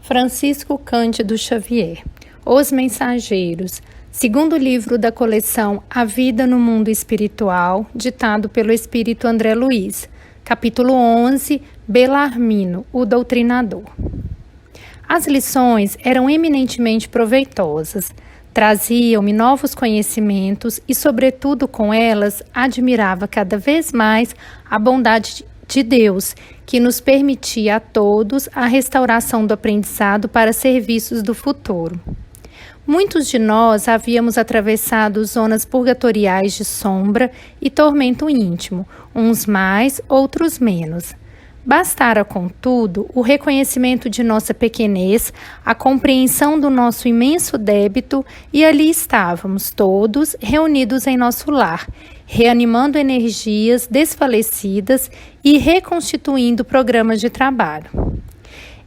Francisco Cândido Xavier, Os Mensageiros, segundo livro da coleção A Vida no Mundo Espiritual, ditado pelo Espírito André Luiz, capítulo 11, Belarmino, o Doutrinador. As lições eram eminentemente proveitosas, traziam-me novos conhecimentos e, sobretudo com elas, admirava cada vez mais a bondade de Deus, que nos permitia a todos a restauração do aprendizado para serviços do futuro. Muitos de nós havíamos atravessado zonas purgatoriais de sombra e tormento íntimo, uns mais, outros menos. Bastara, contudo, o reconhecimento de nossa pequenez, a compreensão do nosso imenso débito, e ali estávamos todos reunidos em nosso lar, reanimando energias desfalecidas e reconstituindo programas de trabalho.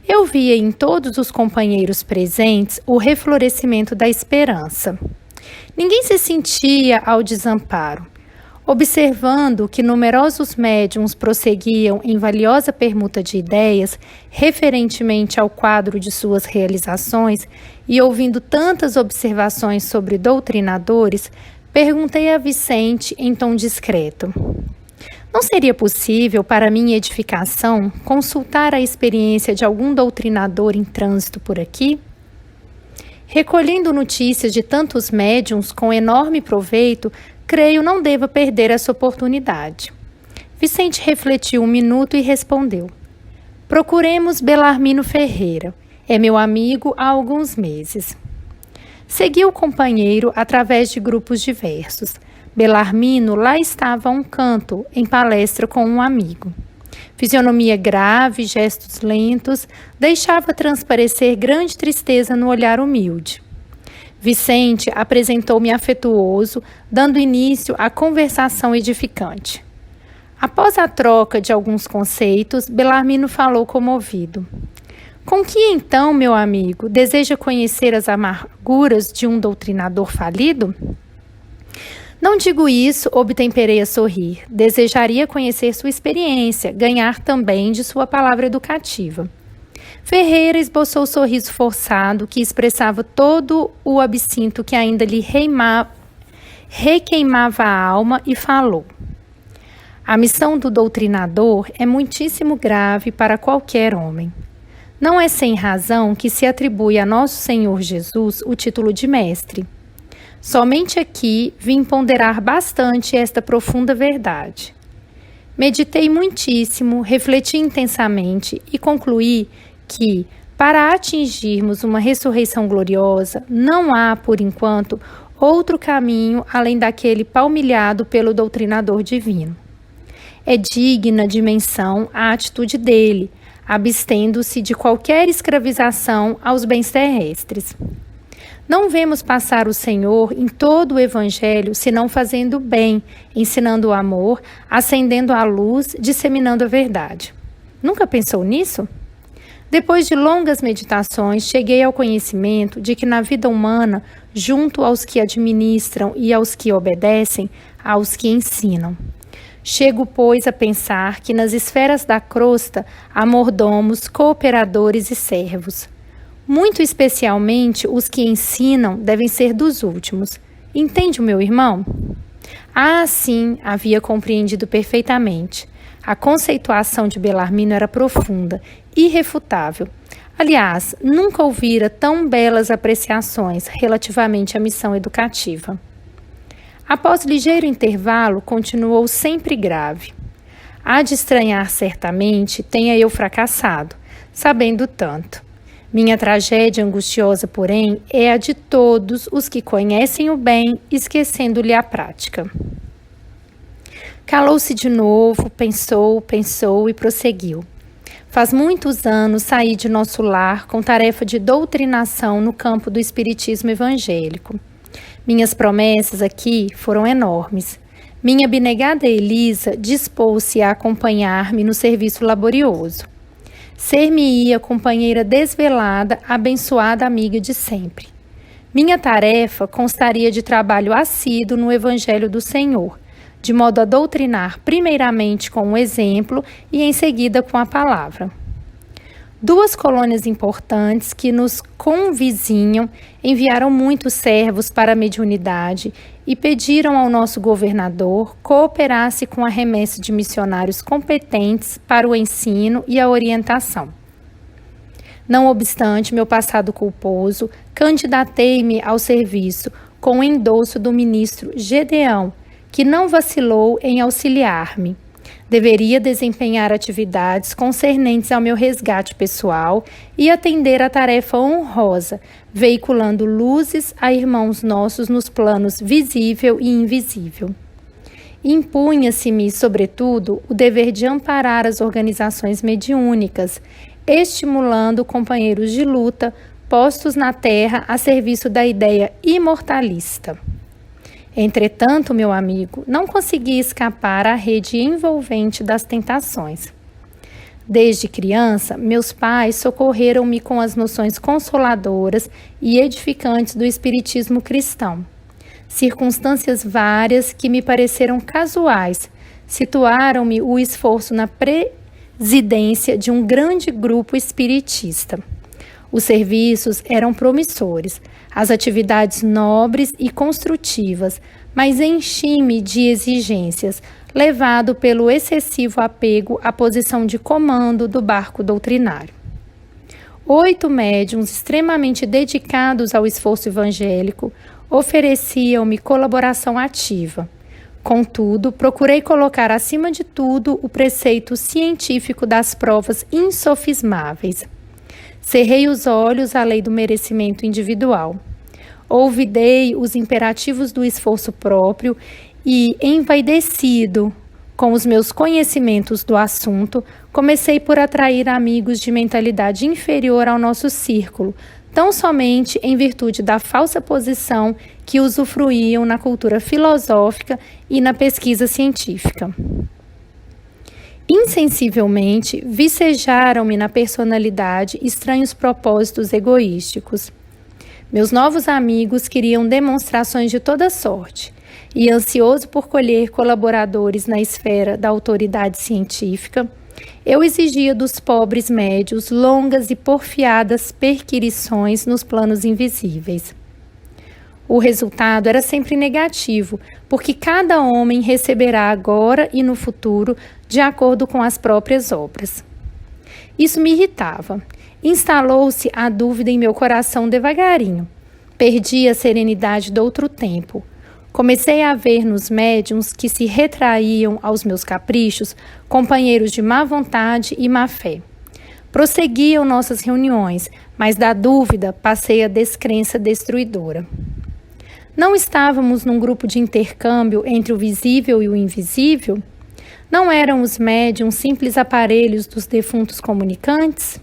Eu via em todos os companheiros presentes o reflorescimento da esperança. Ninguém se sentia ao desamparo. Observando que numerosos médiuns prosseguiam em valiosa permuta de ideias referentemente ao quadro de suas realizações e ouvindo tantas observações sobre doutrinadores, perguntei a Vicente em tom discreto: não seria possível, para minha edificação, consultar a experiência de algum doutrinador em trânsito por aqui? Recolhendo notícias de tantos médiuns com enorme proveito, creio não deva perder essa oportunidade. Vicente refletiu um minuto e respondeu: procuremos Belarmino Ferreira. É meu amigo há alguns meses. Segui o companheiro através de grupos diversos. Belarmino lá estava a um canto, em palestra com um amigo. Fisionomia grave, gestos lentos, deixava transparecer grande tristeza no olhar humilde. Vicente apresentou-me afetuoso, dando início à conversação edificante. Após a troca de alguns conceitos, Belarmino falou comovido: com que então, meu amigo, deseja conhecer as amarguras de um doutrinador falido? Não digo isso, obtemperei a sorrir. Desejaria conhecer sua experiência, ganhar também de sua palavra educativa. Ferreira esboçou o sorriso forçado que expressava todo o absinto que ainda lhe requeimava a alma e falou: a missão do doutrinador é muitíssimo grave para qualquer homem. Não é sem razão que se atribui a nosso Senhor Jesus o título de mestre. Somente aqui vim ponderar bastante esta profunda verdade. Meditei muitíssimo, refleti intensamente e concluí que, para atingirmos uma ressurreição gloriosa, não há, por enquanto, outro caminho além daquele palmilhado pelo doutrinador divino. É digna de menção a atitude dele, abstendo-se de qualquer escravização aos bens terrestres. Não vemos passar o Senhor em todo o Evangelho senão fazendo o bem, ensinando o amor, acendendo a luz, disseminando a verdade. Nunca pensou nisso? Depois de longas meditações, cheguei ao conhecimento de que na vida humana, junto aos que administram e aos que obedecem, há os que ensinam. Chego, pois, a pensar que nas esferas da crosta há mordomos, cooperadores e servos. Muito especialmente, os que ensinam devem ser dos últimos. Entende o meu irmão? Ah, sim, havia compreendido perfeitamente. A conceituação de Belarmino era profunda, irrefutável. Aliás, nunca ouvira tão belas apreciações relativamente à missão educativa. Após ligeiro intervalo, continuou sempre grave. Há de estranhar certamente tenha eu fracassado, sabendo tanto. Minha tragédia angustiosa, porém, é a de todos os que conhecem o bem, esquecendo-lhe a prática. Calou-se de novo, pensou e prosseguiu. Faz muitos anos saí de nosso lar com tarefa de doutrinação no campo do espiritismo evangélico. Minhas promessas aqui foram enormes. Minha abnegada Elisa dispôs-se a acompanhar-me no serviço laborioso. Ser-me-ia companheira desvelada, abençoada amiga de sempre. Minha tarefa constaria de trabalho assíduo no Evangelho do Senhor, de modo a doutrinar primeiramente com o exemplo e em seguida com a palavra. Duas colônias importantes que nos convizinham enviaram muitos servos para a mediunidade e pediram ao nosso governador cooperasse com a remessa de missionários competentes para o ensino e a orientação. Não obstante meu passado culposo, candidatei-me ao serviço com o endosso do ministro Gedeão, que não vacilou em auxiliar-me. Deveria desempenhar atividades concernentes ao meu resgate pessoal e atender à tarefa honrosa, veiculando luzes a irmãos nossos nos planos visível e invisível. Impunha-se-me, sobretudo, o dever de amparar as organizações mediúnicas, estimulando companheiros de luta postos na terra a serviço da ideia imortalista. Entretanto, meu amigo, não consegui escapar à rede envolvente das tentações. Desde criança, meus pais socorreram-me com as noções consoladoras e edificantes do espiritismo cristão. Circunstâncias várias que me pareceram casuais situaram-me o esforço na presidência de um grande grupo espiritista. Os serviços eram promissores, as atividades nobres e construtivas, mas enchi-me de exigências, levado pelo excessivo apego à posição de comando do barco doutrinário. 8 médiuns extremamente dedicados ao esforço evangélico ofereciam-me colaboração ativa. Contudo, procurei colocar acima de tudo o preceito científico das provas insofismáveis. Cerrei os olhos à lei do merecimento individual. Olvidei os imperativos do esforço próprio e, envaidecido com os meus conhecimentos do assunto, comecei por atrair amigos de mentalidade inferior ao nosso círculo, tão somente em virtude da falsa posição que usufruíam na cultura filosófica e na pesquisa científica. Insensivelmente, vicejaram-me na personalidade estranhos propósitos egoísticos. Meus novos amigos queriam demonstrações de toda sorte, e ansioso por colher colaboradores na esfera da autoridade científica, eu exigia dos pobres médios longas e porfiadas perquirições nos planos invisíveis. O resultado era sempre negativo, porque cada homem receberá agora e no futuro de acordo com as próprias obras. Isso me irritava. Instalou-se a dúvida em meu coração devagarinho. Perdi a serenidade do outro tempo. Comecei a ver nos médiuns que se retraíam aos meus caprichos companheiros de má vontade e má fé. Prosseguiam nossas reuniões, mas da dúvida passei à descrença destruidora. Não estávamos num grupo de intercâmbio entre o visível e o invisível? Não eram os médiuns simples aparelhos dos defuntos comunicantes?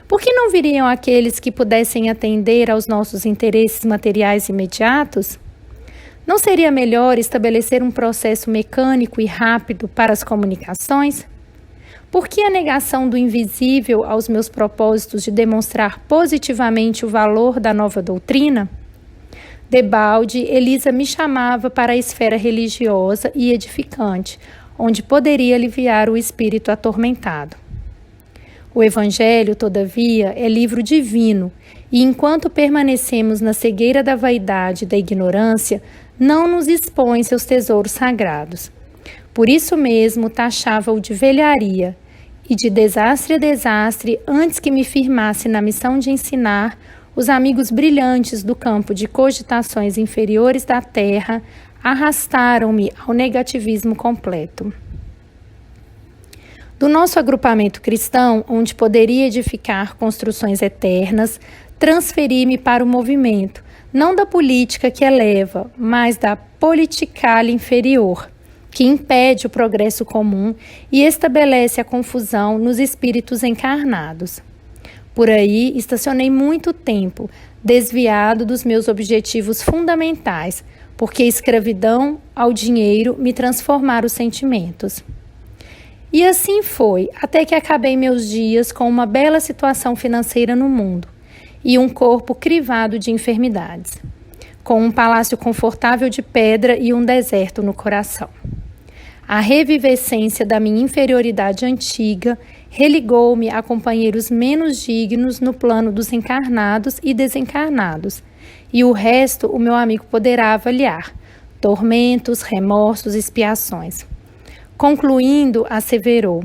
Por que não viriam aqueles que pudessem atender aos nossos interesses materiais imediatos? Não seria melhor estabelecer um processo mecânico e rápido para as comunicações? Por que a negação do invisível aos meus propósitos de demonstrar positivamente o valor da nova doutrina? Debalde, Elisa me chamava para a esfera religiosa e edificante, onde poderia aliviar o espírito atormentado. O Evangelho, todavia, é livro divino, e enquanto permanecemos na cegueira da vaidade e da ignorância, não nos expõe seus tesouros sagrados. Por isso mesmo taxava-o de velharia, e de desastre a desastre, antes que me firmasse na missão de ensinar, os amigos brilhantes do campo de cogitações inferiores da Terra arrastaram-me ao negativismo completo. Do nosso agrupamento cristão, onde poderia edificar construções eternas, transferi-me para o movimento, não da política que eleva, mas da politicale inferior, que impede o progresso comum e estabelece a confusão nos espíritos encarnados. Por aí, estacionei muito tempo, desviado dos meus objetivos fundamentais, porque a escravidão ao dinheiro me transformara os sentimentos. E assim foi, até que acabei meus dias com uma bela situação financeira no mundo e um corpo crivado de enfermidades, com um palácio confortável de pedra e um deserto no coração. A revivescência da minha inferioridade antiga religou-me a companheiros menos dignos no plano dos encarnados e desencarnados, e o resto o meu amigo poderá avaliar: tormentos, remorsos, expiações. Concluindo, asseverou: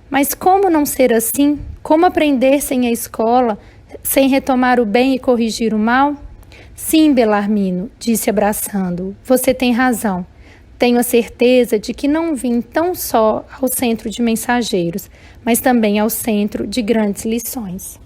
mas como não ser assim? Como aprender sem a escola, sem retomar o bem e corrigir o mal? Sim, Belarmino, disse abraçando-o, você tem razão. Tenho a certeza de que não vim tão só ao centro de mensageiros, mas também ao centro de grandes lições.